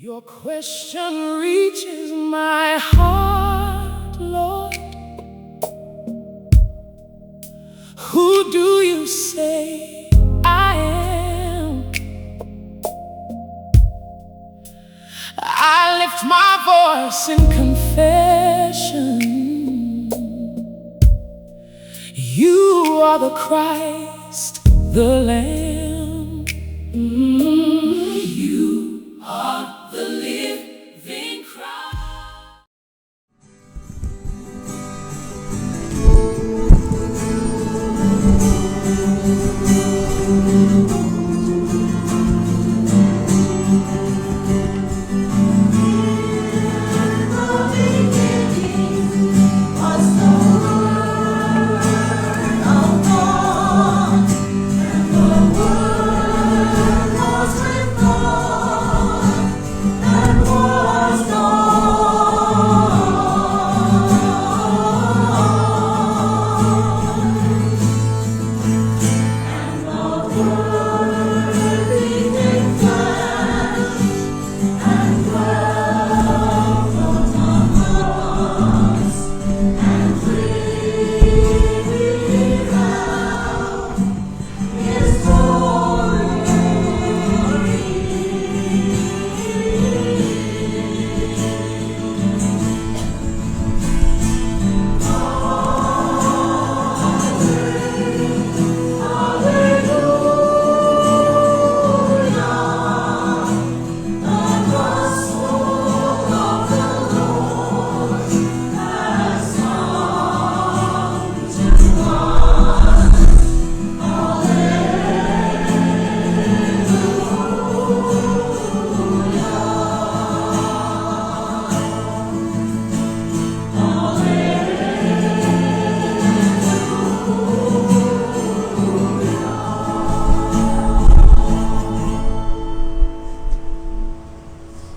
Your question reaches my heart, Lord. Who do you say I am? I lift my voice in confession. You are the Christ, the Lamb. You are the living Christ.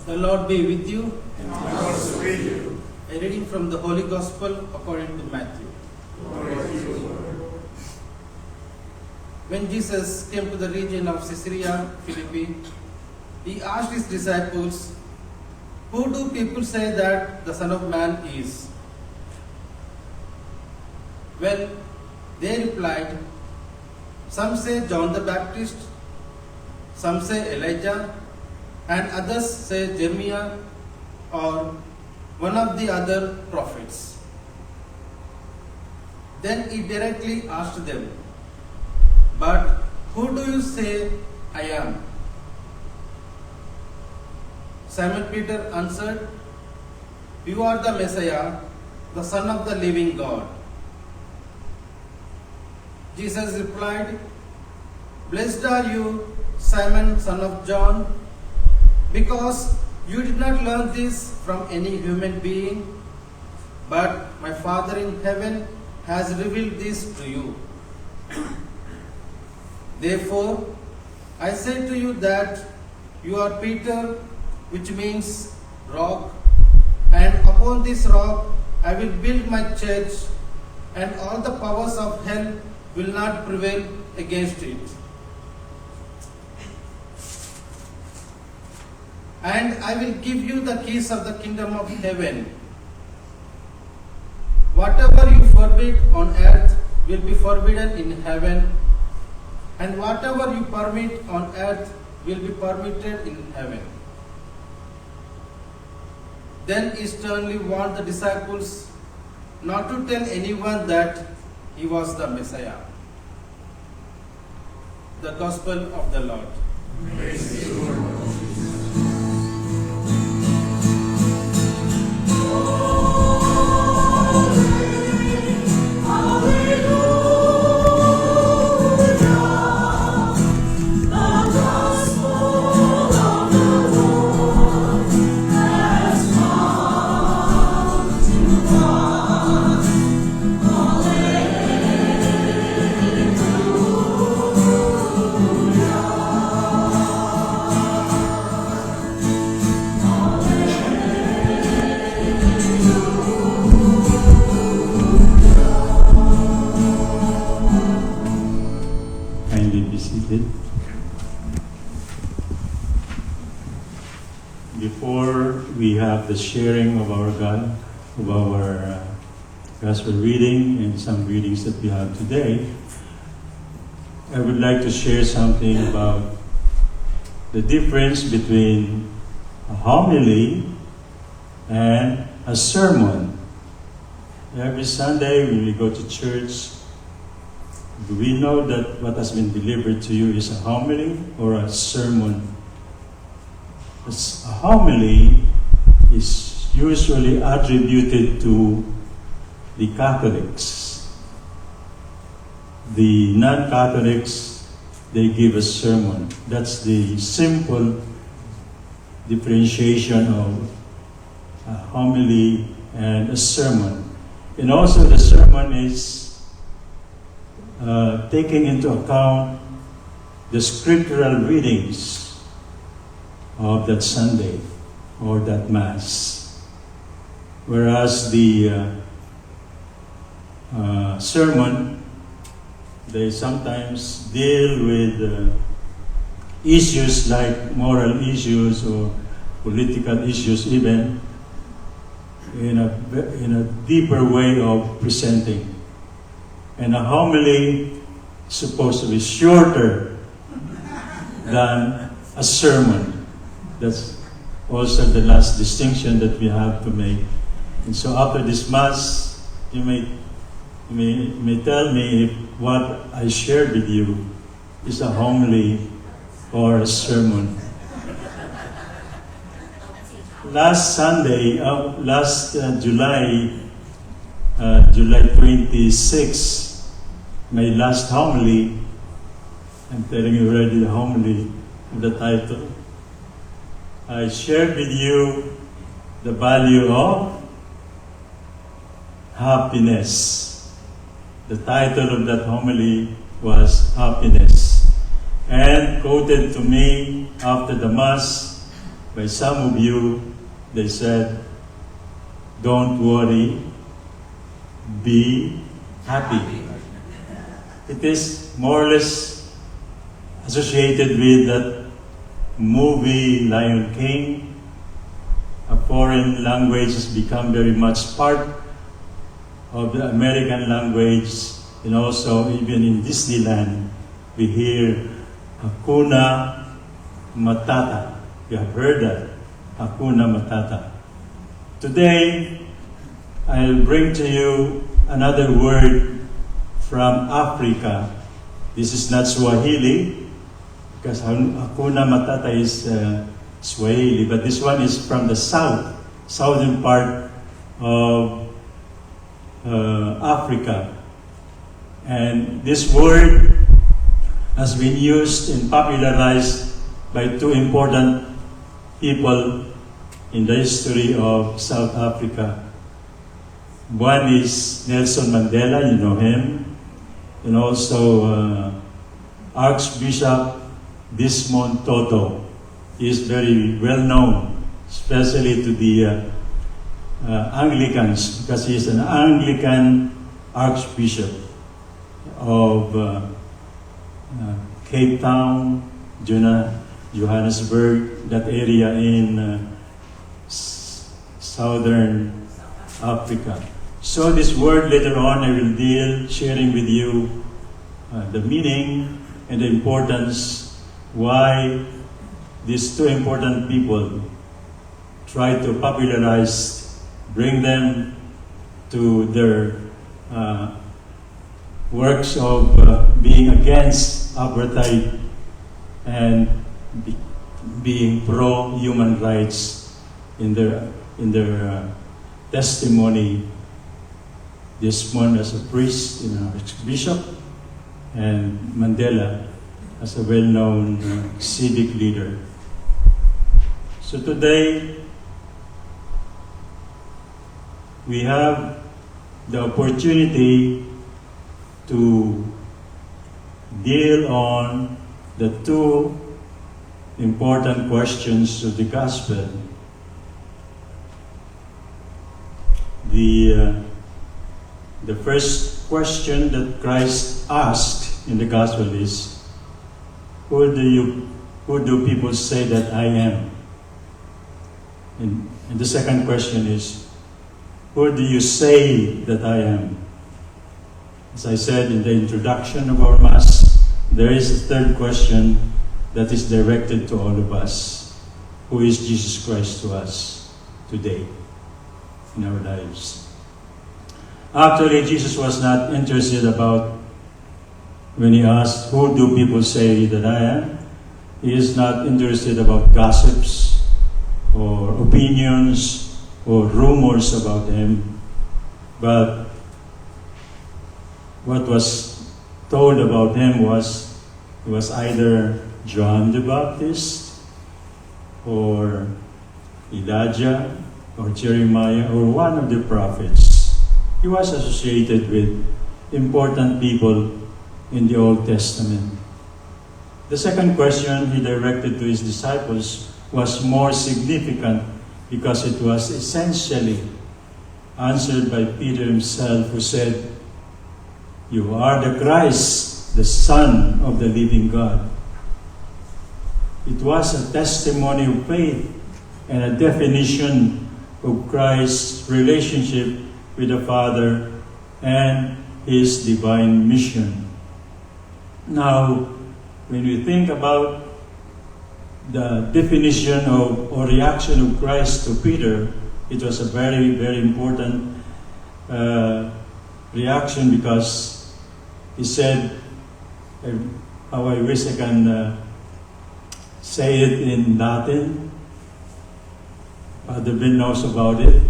The Lord be with you. And also with you. A reading from the Holy Gospel according to Matthew. Glory to you, Lord. When Jesus came to the region of Caesarea Philippi, he asked his disciples, "Who do people say that the Son of Man is?" Well, they replied, "Some say John the Baptist, some say Elijah, and others say Jeremiah or one of the other prophets." Then he directly asked them, "But who do you say I am?" Simon Peter answered, "You are the Messiah, the Son of the living God." Jesus replied, "Blessed are you, Simon, son of John, because you did not learn this from any human being, but my Father in heaven has revealed this to you. Therefore, I say to you that you are Peter, which means rock, and upon this rock I will build my church, and all the powers of hell will not prevail against it. And I will give you the keys of the kingdom of heaven. Whatever you forbid on earth will be forbidden in heaven, and whatever you permit on earth will be permitted in heaven." Then he sternly warned the disciples not to tell anyone that he was the Messiah. The Gospel of the Lord. Praise to you, Lord. before we have the sharing of our God, of our gospel reading and some readings that we have today, I would like to share something about the difference between a homily and a sermon. Every Sunday when we go to church, do we know that what has been delivered to you is a homily or a sermon? A homily is usually attributed to the Catholics. The non-Catholics, they give a sermon. That's the simple differentiation of a homily and a sermon. And also the sermon is taking into account the scriptural readings of that Sunday or that Mass. Whereas the sermon, they sometimes deal with issues like moral issues or political issues even in a deeper way of presenting. And a homily is supposed to be shorter than a sermon. That's also the last distinction that we have to make. And so after this Mass, you may tell me if what I shared with you is a homily or a sermon. Last Sunday, July 26, my last homily, I'm telling you already the homily of the title. I shared with you the value of happiness. The title of that homily was Happiness. And quoted to me after the Mass by some of you, they said, "Don't worry, be happy." It is more or less associated with that movie Lion King. A foreign language has become very much part of the American language, and also even in Disneyland we hear Hakuna Matata. You have heard that, Hakuna Matata. Today, I'll bring to you another word from Africa. This is not Swahili, because Hakuna Matata is Swahili, but this one is from the southern part of Africa. And this word has been used and popularized by two important people in the history of South Africa. One is Nelson Mandela, you know him, and also Archbishop Desmond Tutu. He is very well known, especially to the Anglicans, because he is an Anglican Archbishop of Cape Town, Johannesburg, that area in southern Africa. So this word later on I will deal, sharing with you the meaning and the importance, why these two important people try to popularize, bring them to their works of being against apartheid and being pro-human rights in their testimony. Desmond as a priest and an archbishop, and Mandela as a well-known civic leader. So today, we have the opportunity to deal on the two important questions of the gospel. The first question that Christ asked in the gospel is, who do people say that I am? And the second question is, who do you say that I am? As I said in the introduction of our Mass, there is a third question that is directed to all of us. Who is Jesus Christ to us today in our lives? Actually, Jesus was not interested about when he asked, who do people say that I am? He is not interested about gossips or opinions or rumors about him. But what was told about him was he was either John the Baptist or Elijah or Jeremiah or one of the prophets. He was associated with important people in the Old Testament. The second question he directed to his disciples was more significant because it was essentially answered by Peter himself, who said, "You are the Christ, the Son of the living God." It was a testimony of faith and a definition of Christ's relationship with the Father and his divine mission. Now, when we think about the definition of or reaction of Christ to Peter, it was a very, very important reaction, because he said, how I wish I can say it in Latin. Father Ben knows about it.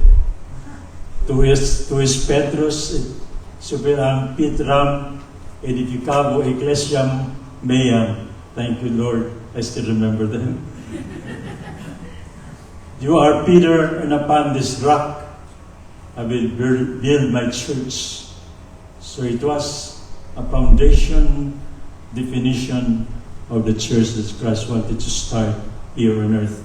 To his Petrus, superam Petram edificabo ecclesiam meam. Thank you, Lord. I still remember them. You are Peter, and upon this rock I will build my church. So it was a foundation definition of the church that Christ wanted to start here on earth,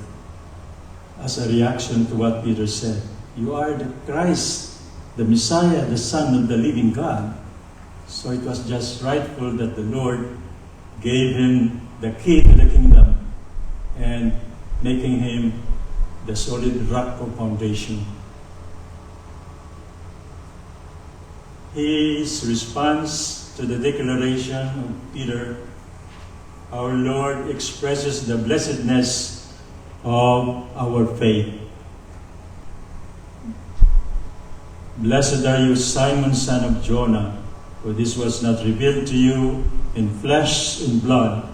as a reaction to what Peter said. You are the Christ, the Messiah, the Son of the living God. So it was just rightful that the Lord gave him the key to the kingdom and making him the solid rock of foundation. His response to the declaration of Peter, our Lord expresses the blessedness of our faith. Blessed are you, Simon, son of Jonah, for this was not revealed to you in flesh and blood,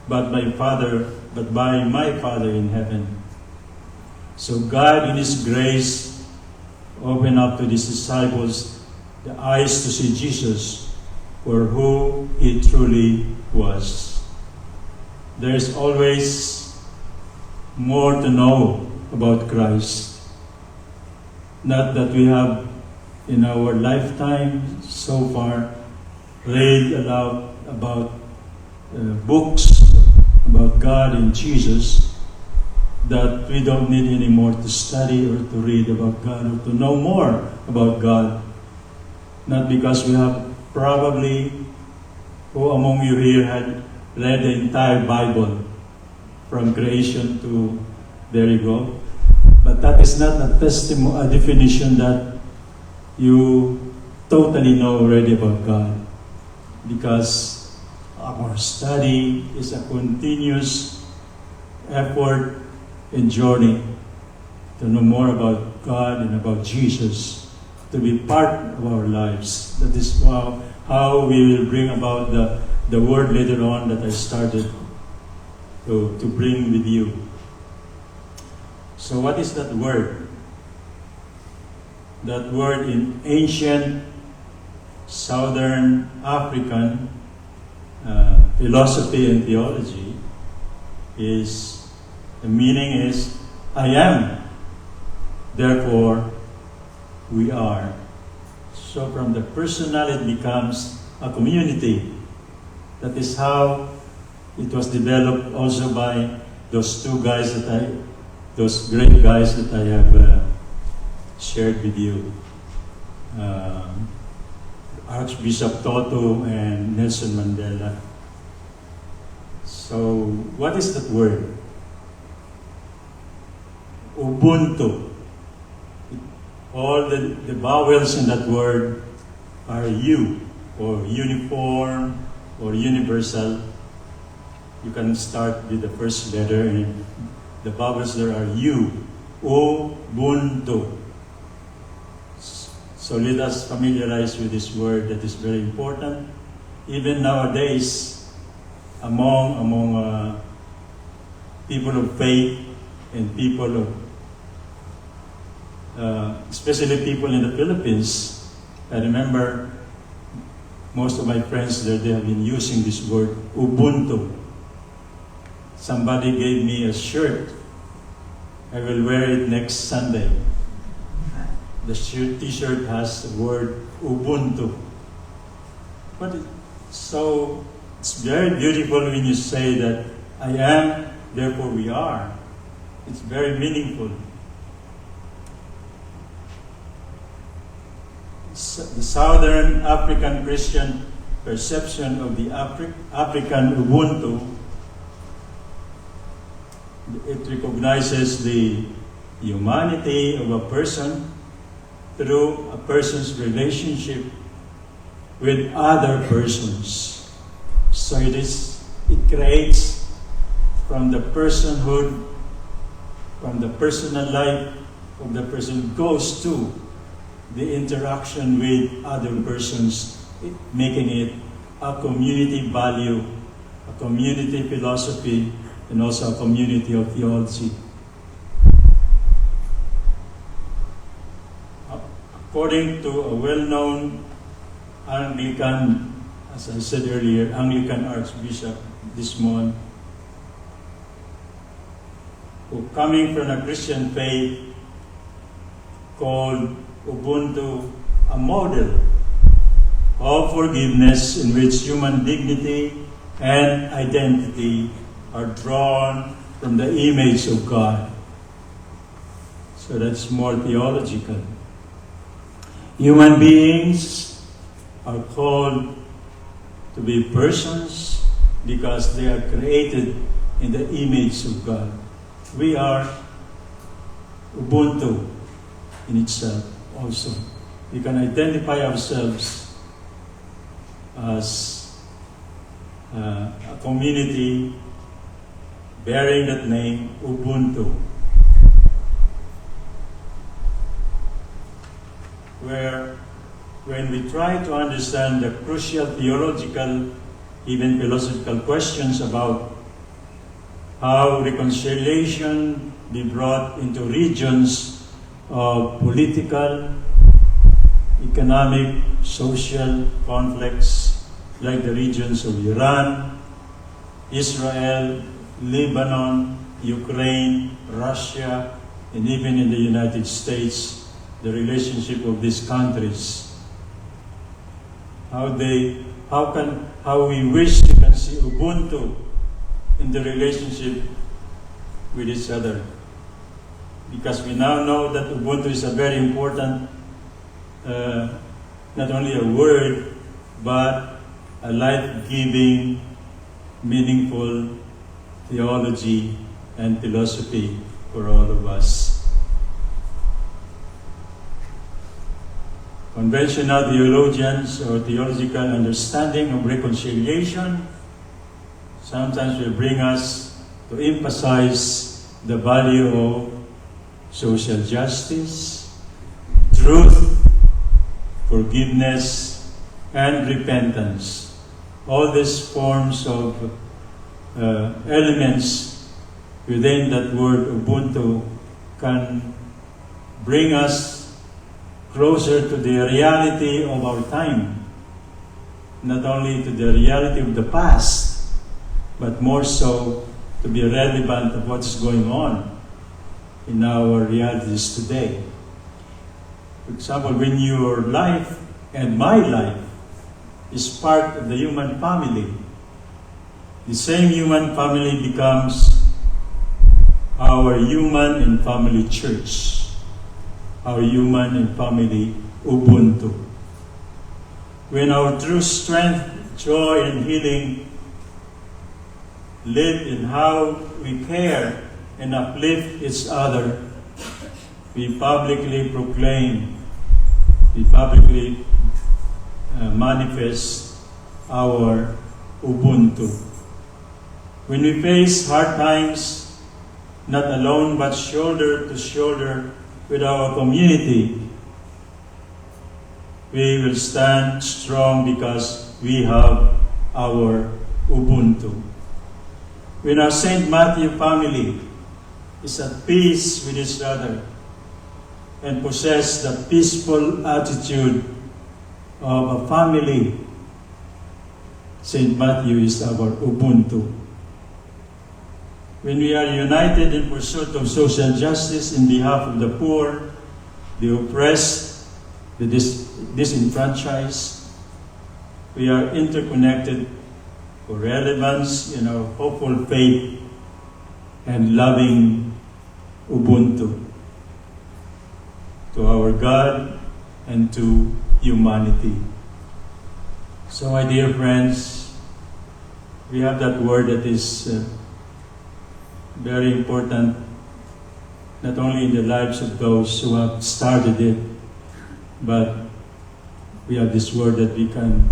but by my Father in heaven. So God, in His grace, opened up to His disciples the eyes to see Jesus for who He truly was. There is always more to know about Christ. Not that we have in our lifetime so far read a lot about books about God and Jesus, that we don't need any more to study or to read about God or to know more about God. Not because we have probably, who among you here had read the entire Bible from creation to, there you go. But that is not a definition that you totally know already about God. Because our study is a continuous effort and journey to know more about God and about Jesus, to be part of our lives. That is how we will bring about the word later on that I started to bring with you. So what is that word? That word in ancient Southern African philosophy and theology is, the meaning is, I am, therefore we are. So from the personal it becomes a community. That is how it was developed also by those those great guys that I have shared with you. Archbishop Toto and Nelson Mandela. So, what is that word? Ubuntu. All the vowels in that word are U, or uniform, or universal. You can start with the first letter, and the vowels there are U, Ubuntu. So let us familiarize with this word that is very important. Even nowadays, among people of faith and people of, especially people in the Philippines, I remember most of my friends there, they have been using this word, Ubuntu. Somebody gave me a shirt. I will wear it next Sunday. The t-shirt has the word Ubuntu. So it's very beautiful when you say that I am, therefore we are. It's very meaningful. The Southern African Christian perception of the African Ubuntu, it recognizes the humanity of a person through a person's relationship with other persons. So it creates from the personhood, from the personal life of the person, goes to the interaction with other persons, making it a community value, a community philosophy, and also a community of theology. According to a well-known Anglican, as I said earlier, Anglican Archbishop Desmond, who coming from a Christian faith, called Ubuntu a model of forgiveness in which human dignity and identity are drawn from the image of God. So that's more theological. Human beings are called to be persons because they are created in the image of God. We are Ubuntu in itself also. We can identify ourselves as a community bearing that name, Ubuntu, where when we try to understand the crucial theological, even philosophical questions about how reconciliation be brought into regions of political, economic, social conflicts like the regions of Iran, Israel, Lebanon, Ukraine, Russia, and even in the United States, the relationship of these countries. How we wish to can see Ubuntu in the relationship with each other. Because we now know that Ubuntu is a very important, not only a word, but a life-giving, meaningful theology and philosophy for all of us. Conventional theologians or theological understanding of reconciliation sometimes will bring us to emphasize the value of social justice, truth, forgiveness, and repentance. All these forms of elements within that word Ubuntu can bring us closer to the reality of our time, not only to the reality of the past, but more so to be relevant of what is going on in our realities today. For example, when your life and my life is part of the human family, the same human family becomes our human and family church, our human and family Ubuntu. When our true strength, joy, and healing live in how we care and uplift each other we publicly proclaim, we publicly manifest our Ubuntu. When we face hard times, not alone but shoulder to shoulder with our community, we will stand strong because we have our Ubuntu. When our St. Matthew family is at peace with each other and possess the peaceful attitude of a family, St. Matthew is our Ubuntu. When we are united in pursuit of social justice in behalf of the poor, the oppressed, the disenfranchised, we are interconnected for relevance in our hopeful faith and loving Ubuntu to our God and to humanity. So, my dear friends, we have that word that is very important, not only in the lives of those who have started it, but we have this word that we can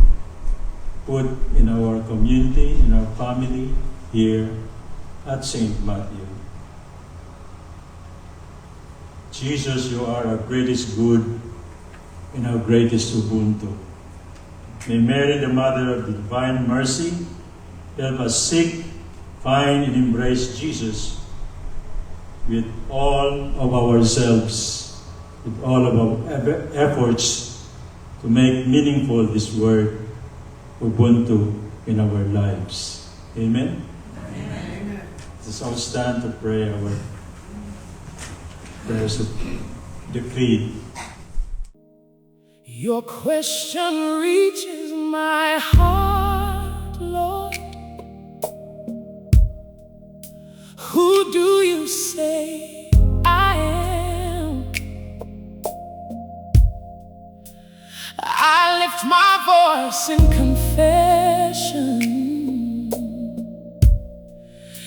put in our community, in our family, here at St. Matthew. Jesus, you are our greatest good and our greatest Ubuntu. May Mary, the Mother of Divine Mercy, help us seek, find, and embrace Jesus with all of ourselves, with all of our efforts to make meaningful this word, Ubuntu, in our lives. Amen? Amen. Let us all stand to pray our prayers of the Creed. Your question reaches my heart, Lord. Who do you say I am? I lift my voice in confession.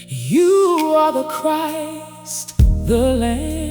You are the Christ, the Lamb.